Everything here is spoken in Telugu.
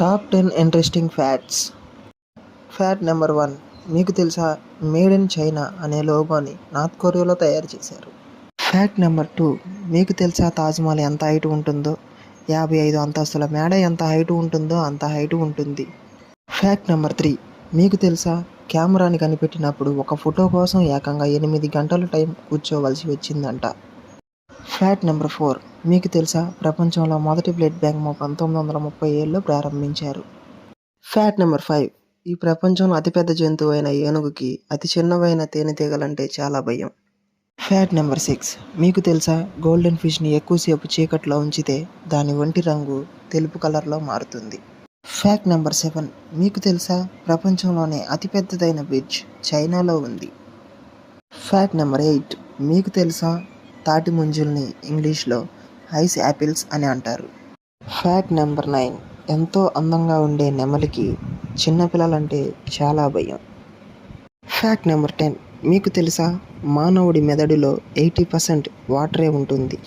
Top 10 interesting facts. Fact number 1. మీకు తెలుసా, మేడ్ ఇన్ చైనా అనే లోగోని నార్త్ కొరియాలో తయారు చేశారు. Fact number 2. మీకు తెలుసా తాజ్మహల్ ఎంత హైట్ ఉంటుందో? 55 అంతస్తుల మేడ ఎంత హైట్ ఉంటుందో అంత హైట్ ఉంటుంది. Fact number 3. మీకు తెలుసా, కెమెరాని కనిపెట్టినప్పుడు ఒక ఫోటో కోసం ఏకంగా 8 గంటల టైం కూర్చోవలసి వచ్చిందంట. Fact number 4. మీకు తెలుసా, ప్రపంచంలో మొదటి బ్లడ్ బ్యాంక్ను 1937లో ప్రారంభించారు. Fact number 5. ఈ ప్రపంచంలో అతిపెద్ద జంతువు అయిన ఏనుగుకి అతి చిన్నవైన తేనెటీగలంటే చాలా భయం. Fact number 6. మీకు తెలుసా, గోల్డెన్ ఫిష్ని ఎక్కువసేపు చీకట్లో ఉంచితే దాని ఒంటి రంగు తెలుపు కలర్లో మారుతుంది. Fact number 7. మీకు తెలుసా, ప్రపంచంలోనే అతిపెద్దదైన బ్రిడ్జ్ చైనాలో ఉంది. Fact number 8. మీకు తెలుసా, తాటి ముంజల్ని ఇంగ్లీష్లో ఐస్ యాపిల్స్ అని అంటారు. Fact number 9. ఎంతో అందంగా ఉండే నెమలికి చిన్నపిల్లలంటే చాలా భయం. Fact number 10. మీకు తెలుసా, మానవుడి మెదడులో 80% వాటరే ఉంటుంది.